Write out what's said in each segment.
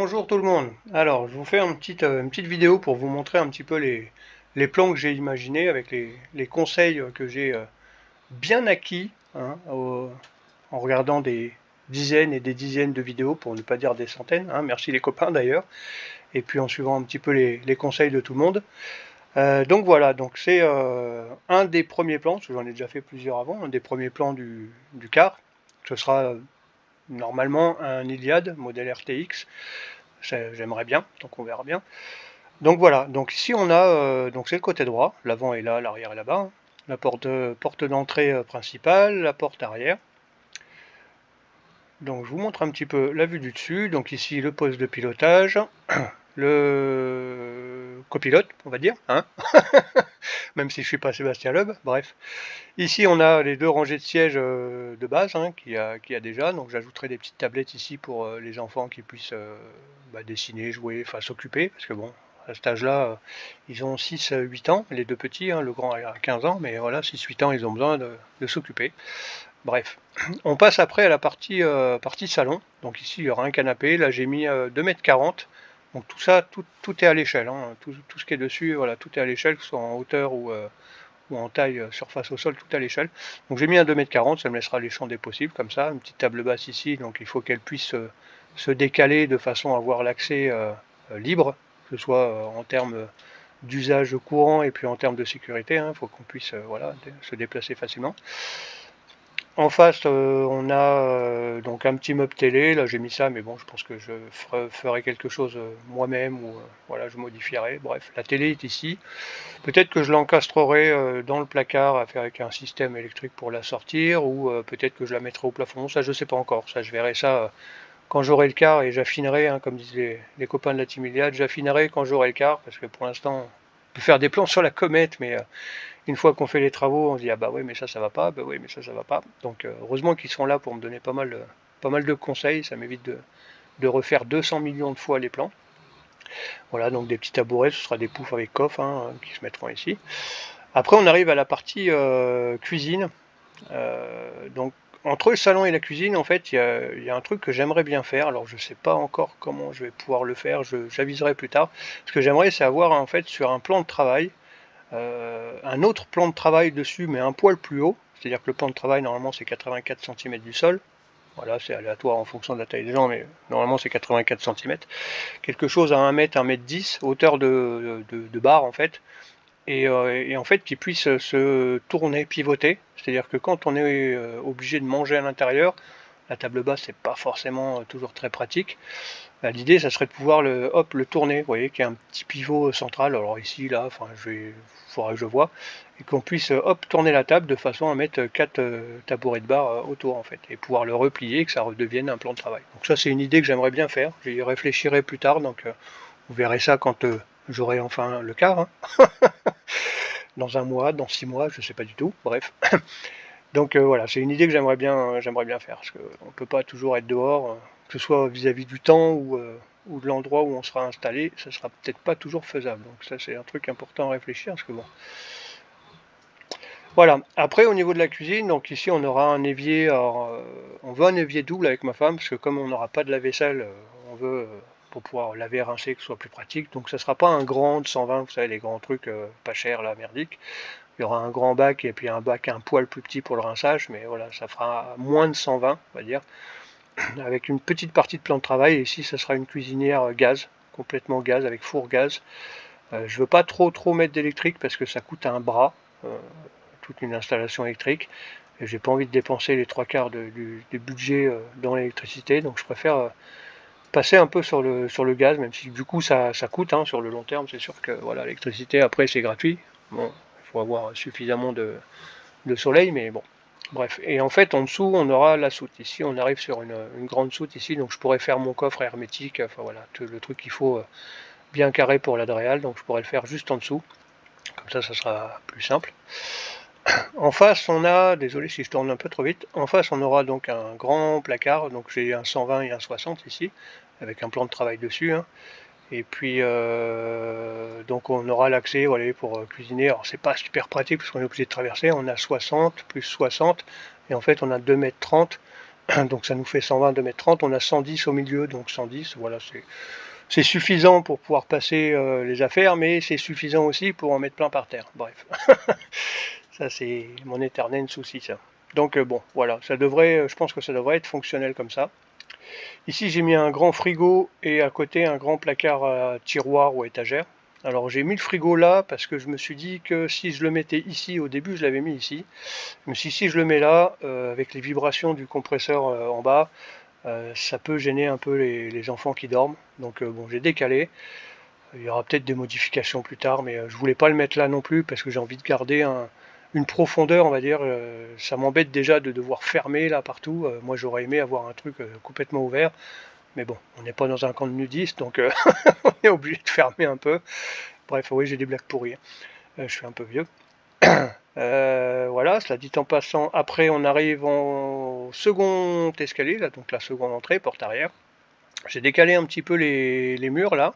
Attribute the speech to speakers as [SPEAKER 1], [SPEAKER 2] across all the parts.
[SPEAKER 1] Bonjour tout le monde. Alors, je vous fais une petite vidéo pour vous montrer un petit peu les plans que j'ai imaginés avec les conseils que j'ai bien acquis hein, en regardant des dizaines et des dizaines de vidéos, pour ne pas dire des centaines. Hein. Merci les copains d'ailleurs. Et puis en suivant un petit peu les conseils de tout le monde. Donc voilà, donc c'est un des premiers plans, parce que j'en ai déjà fait plusieurs avant, un des premiers plans du car. Ce sera normalement un Iliad modèle RTX. J'aimerais bien, donc on verra bien. Donc voilà, donc ici on a, donc c'est le côté droit, l'avant est là, l'arrière est là-bas, hein. La porte d'entrée principale, la porte arrière. Donc je vous montre un petit peu la vue du dessus, donc ici le poste de pilotage, le copilote, on va dire, hein, même si je suis pas Sébastien Loeb, bref. Ici on a les deux rangées de sièges de base, hein, qu'il y a déjà, donc j'ajouterai des petites tablettes ici pour les enfants qui puissent dessiner, jouer, enfin s'occuper, parce que bon, à cet âge-là, ils ont 6-8 ans, les deux petits, hein, le grand a 15 ans, mais voilà, 6-8 ans, ils ont besoin de s'occuper. Bref, on passe après à la partie salon. Donc ici, il y aura un canapé. Là, j'ai mis 2,40 m. Donc tout ça, tout est à l'échelle. Hein. Tout ce qui est dessus, voilà, tout est à l'échelle, que ce soit en hauteur ou en taille surface au sol, tout à l'échelle. Donc j'ai mis un 2,40 m, ça me laissera les champs des possibles, comme ça. Une petite table basse ici, donc il faut qu'elle puisse se décaler de façon à avoir l'accès libre, que ce soit en termes d'usage courant et puis en termes de sécurité. Il faut qu'on puisse voilà, se déplacer facilement. En face, on a donc un petit meuble télé. Là, j'ai mis ça, mais bon, je pense que je ferai quelque chose moi-même ou voilà, je modifierai. Bref, la télé est ici. Peut-être que je l'encastrerai dans le placard avec un système électrique pour la sortir, ou peut-être que je la mettrai au plafond. Ça, je sais pas encore. Ça, je verrai ça quand j'aurai le car et j'affinerai, hein, comme disent les copains de la Team Iliad, j'affinerai quand j'aurai le car, parce que pour l'instant, on peut faire des plans sur la comète, mais une fois qu'on fait les travaux, on se dit ah bah oui mais ça va pas, bah oui mais ça va pas. Donc heureusement qu'ils sont là pour me donner pas mal de conseils, ça m'évite de refaire 200 millions de fois les plans. Voilà, donc des petits tabourets, ce sera des poufs avec coffre hein, qui se mettront ici. Après on arrive à la partie cuisine. Donc entre le salon et la cuisine, en fait, il y a un truc que j'aimerais bien faire. Alors je sais pas encore comment je vais pouvoir le faire, j'aviserai plus tard. Ce que j'aimerais, c'est avoir en fait sur un plan de travail un autre plan de travail dessus, mais un poil plus haut. C'est-à-dire que le plan de travail, normalement, c'est 84 cm du sol. Voilà, c'est aléatoire en fonction de la taille des gens, mais normalement, c'est 84 cm. Quelque chose à 1 mètre, 1 mètre 10, hauteur de barre, en fait. Et en fait, qui puisse se tourner, pivoter. C'est-à-dire que quand on est obligé de manger à l'intérieur, la table basse, c'est pas forcément toujours très pratique. L'idée, ça serait de pouvoir le tourner, vous voyez, qu'il y a un petit pivot central, alors ici, là, enfin, il faudra que je vois, et qu'on puisse, hop, tourner la table de façon à mettre 4 tabourets de bar autour, en fait, et pouvoir le replier, que ça redevienne un plan de travail. Donc ça, c'est une idée que j'aimerais bien faire, j'y réfléchirai plus tard, donc vous verrez ça quand j'aurai enfin le car, hein. Dans un mois, dans 6 mois, je sais pas du tout, bref. Donc voilà, c'est une idée que j'aimerais bien faire, parce qu'on ne peut pas toujours être dehors, que ce soit vis-à-vis du temps ou de l'endroit où on sera installé, ça sera peut-être pas toujours faisable. Donc ça c'est un truc important à réfléchir, parce que bon. Voilà, après au niveau de la cuisine, donc ici on aura un évier, alors, on veut un évier double avec ma femme, parce que comme on n'aura pas de lave-vaisselle, on veut pour pouvoir laver et rincer que ce soit plus pratique. Donc ça sera pas un grand de 120, vous savez les grands trucs pas chers là, merdiques. Il y aura un grand bac et puis un bac un poil plus petit pour le rinçage, mais voilà, ça fera moins de 120, on va dire, avec une petite partie de plan de travail. Et ici, ça sera une cuisinière gaz, complètement gaz, avec four gaz. Je veux pas trop mettre d'électrique parce que ça coûte un bras, euh, toute une installation électrique. Et j'ai pas envie de dépenser les trois quarts du budget dans l'électricité, donc je préfère passer un peu sur le gaz, même si du coup ça coûte hein, sur le long terme. C'est sûr que voilà, l'électricité après c'est gratuit. Bon, il faut avoir suffisamment de soleil, mais bon. Bref, et en fait en dessous on aura la soute. Ici on arrive sur une grande soute ici, donc je pourrais faire mon coffre hermétique, enfin voilà, tout le truc qu'il faut bien carré pour l'adréal, donc je pourrais le faire juste en dessous. Comme ça sera plus simple. En face on a, désolé si je tourne un peu trop vite, en face on aura donc un grand placard, donc j'ai un 120 et un 60 ici, avec un plan de travail dessus, hein. Et puis donc on aura l'accès voilà, pour cuisiner. Alors c'est pas super pratique parce qu'on est obligé de traverser. On a 60 plus 60 et en fait on a 2,30 m. Donc ça nous fait 120 2,30 m. On a 110 au milieu, donc 110, voilà, c'est suffisant pour pouvoir passer les affaires, mais c'est suffisant aussi pour en mettre plein par terre. Bref, ça c'est mon éternel souci, ça. Donc bon, voilà, ça devrait, je pense que ça devrait être fonctionnel comme ça. Ici j'ai mis un grand frigo et à côté un grand placard à tiroir ou étagère. Alors j'ai mis le frigo là parce que je me suis dit que si je le mettais ici, au début je l'avais mis ici, mais si je le mets là, avec les vibrations du compresseur en bas, ça peut gêner un peu les enfants qui dorment. Donc bon, j'ai décalé. Il y aura peut-être des modifications plus tard, mais je voulais pas le mettre là non plus parce que j'ai envie de garder une profondeur, on va dire. Ça m'embête déjà de devoir fermer là partout. Moi j'aurais aimé avoir un truc complètement ouvert. Mais bon, on n'est pas dans un camp de nudistes, donc on est obligé de fermer un peu. Bref, oui, j'ai des blagues pourries. Je suis un peu vieux. Voilà, cela dit en passant, après on arrive au second escalier, là, donc la seconde entrée, porte arrière. J'ai décalé un petit peu les murs là.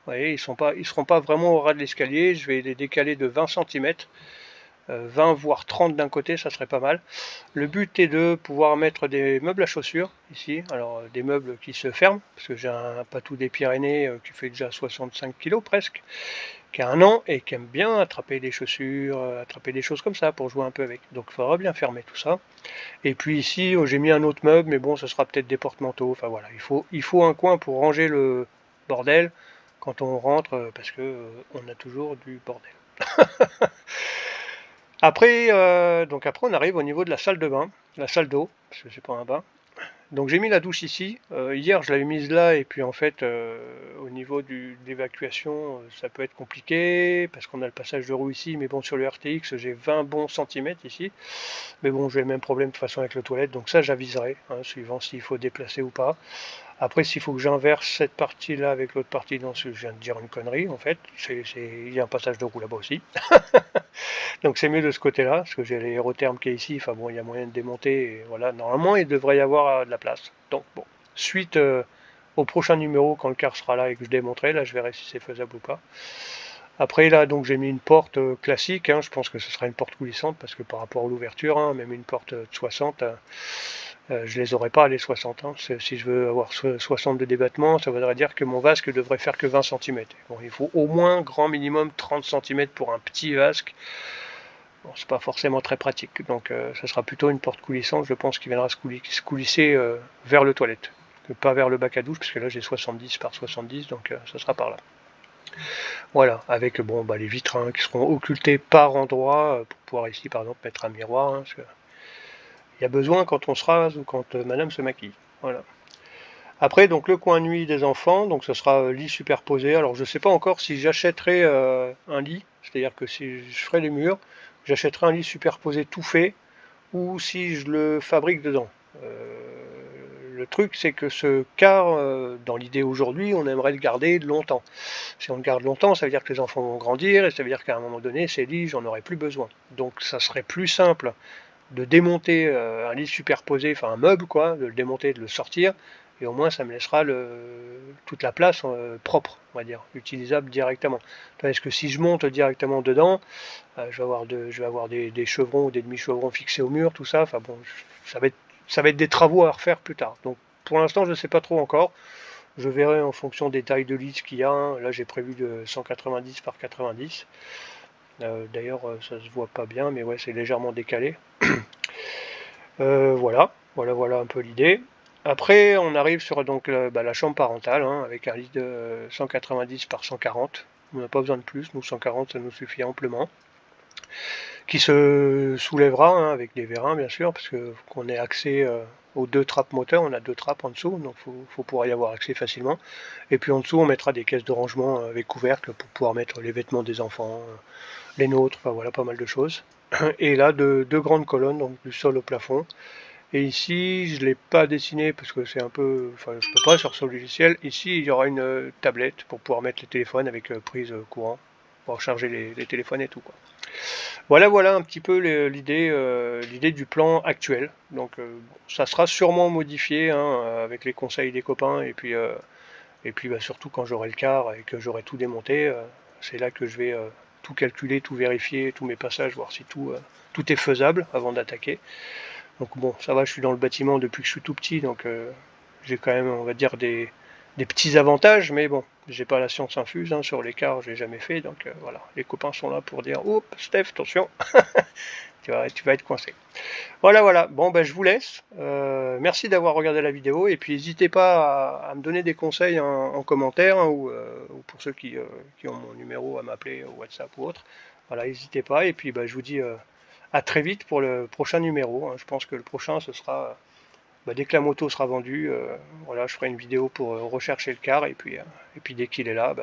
[SPEAKER 1] Vous voyez, ils seront pas vraiment au ras de l'escalier, je vais les décaler de 20 cm. 20 voire 30 d'un côté, ça serait pas mal. Le but est de pouvoir mettre des meubles à chaussures ici, alors des meubles qui se ferment, parce que j'ai un Patou des Pyrénées qui fait déjà 65 kg presque, qui a 1 an et qui aime bien attraper des chaussures, attraper des choses comme ça pour jouer un peu avec. Donc il faudra bien fermer tout ça. Et puis ici, j'ai mis un autre meuble, mais bon, ce sera peut-être des porte-manteaux. Enfin voilà, il faut un coin pour ranger le bordel quand on rentre, parce que on a toujours du bordel. Après, après, on arrive au niveau de la salle de bain, la salle d'eau, parce que c'est pas un bain. Donc j'ai mis la douche ici. Hier, je l'avais mise là, et puis en fait, au niveau d'évacuation, ça peut être compliqué, parce qu'on a le passage de roue ici, mais bon, sur le RTX, j'ai 20 bons centimètres ici. Mais bon, j'ai le même problème de toute façon avec le toilette, donc ça, j'aviserai, hein, suivant s'il faut déplacer ou pas. Après, s'il faut que j'inverse cette partie-là avec l'autre partie, non, je viens de dire une connerie, en fait. Il y a un passage de roue là-bas aussi. Donc c'est mieux de ce côté-là, parce que j'ai l'aérotherme qui est ici, enfin bon, il y a moyen de démonter, et voilà, normalement il devrait y avoir de la place. Donc bon, suite au prochain numéro, quand le car sera là et que je démonterai, là je verrai si c'est faisable ou pas. Après là, donc j'ai mis une porte classique, hein, je pense que ce sera une porte coulissante, parce que par rapport à l'ouverture, hein, même une porte de 60, je les aurai pas les 60. Hein. Si je veux avoir 60 de débattement, ça voudrait dire que mon vasque devrait faire que 20 cm. Bon, il faut au moins grand minimum 30 cm pour un petit vasque. Bon, c'est pas forcément très pratique, donc ça sera plutôt une porte coulissante, je pense, qui viendra se coulisser vers le toilette, pas vers le bac à douche, parce que là j'ai 70 par 70, donc ça sera par là. Voilà, avec bon, les vitres qui seront occultées par endroit, pour pouvoir ici par exemple mettre un miroir, parce que il y a besoin quand on se rase ou quand madame se maquille. Voilà. Après, donc le coin nuit des enfants, donc ce sera lit superposé. Alors je ne sais pas encore si j'achèterai un lit, c'est-à-dire que si je ferai les murs, j'achèterai un lit superposé tout fait, ou si je le fabrique dedans. Le truc, c'est que ce car, dans l'idée aujourd'hui, on aimerait le garder longtemps. Si on le garde longtemps, ça veut dire que les enfants vont grandir, et ça veut dire qu'à un moment donné, ces lits, j'en aurai plus besoin. Donc ça serait plus simple de démonter un lit superposé, enfin un meuble quoi, de le démonter, de le sortir, et au moins ça me laissera toute la place propre, on va dire, utilisable directement. Parce que si je monte directement dedans, je vais avoir des chevrons ou des demi-chevrons fixés au mur, tout ça, enfin bon, ça va être des travaux à refaire plus tard. Donc pour l'instant je ne sais pas trop encore. Je verrai en fonction des tailles de lit qu'il y a. Hein. Là j'ai prévu de 190 par 90. D'ailleurs ça se voit pas bien, mais ouais c'est légèrement décalé. Voilà un peu l'idée. Après, on arrive sur donc la chambre parentale, hein, avec un lit de 190 par 140. On n'a pas besoin de plus, nous 140 ça nous suffit amplement. Qui se soulèvera hein, avec des vérins bien sûr, parce que qu'on ait accès aux 2 trappes moteurs, on a 2 trappes en dessous, donc faut pouvoir y avoir accès facilement. Et puis en dessous on mettra des caisses de rangement avec couvercle pour pouvoir mettre les vêtements des enfants, les nôtres, enfin voilà pas mal de choses. Et là deux grandes colonnes, donc du sol au plafond. Et ici, je ne l'ai pas dessiné parce que c'est un peu... Enfin, je peux pas sur ce logiciel. Ici, il y aura une tablette pour pouvoir mettre les téléphones avec prise courant, pour recharger les téléphones et tout, quoi. Voilà un petit peu l'idée du plan actuel. Donc, ça sera sûrement modifié hein, avec les conseils des copains. Et puis surtout quand j'aurai le car et que j'aurai tout démonté, c'est là que je vais tout calculer, tout vérifier, tous mes passages, voir si tout est faisable avant d'attaquer. Donc bon, ça va, je suis dans le bâtiment depuis que je suis tout petit, donc j'ai quand même, on va dire, des petits avantages, mais bon, j'ai pas la science infuse, hein, sur l'écart, j'ai jamais fait, donc voilà, les copains sont là pour dire, oups, Steph, attention, tu vas être coincé. Voilà, voilà, bon, ben je vous laisse, merci d'avoir regardé la vidéo, et puis n'hésitez pas à me donner des conseils en commentaire, hein, ou pour ceux qui ont mon numéro à m'appeler au WhatsApp ou autre, voilà, n'hésitez pas, et puis je vous dis à très vite pour le prochain numéro, hein. Je pense que le prochain, ce sera dès que la moto sera vendue, voilà, je ferai une vidéo pour rechercher le car, et puis dès qu'il est là,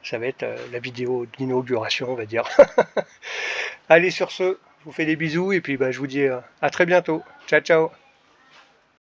[SPEAKER 1] ça va être la vidéo d'inauguration, on va dire. Allez, sur ce, je vous fais des bisous, et puis je vous dis à très bientôt. Ciao, ciao.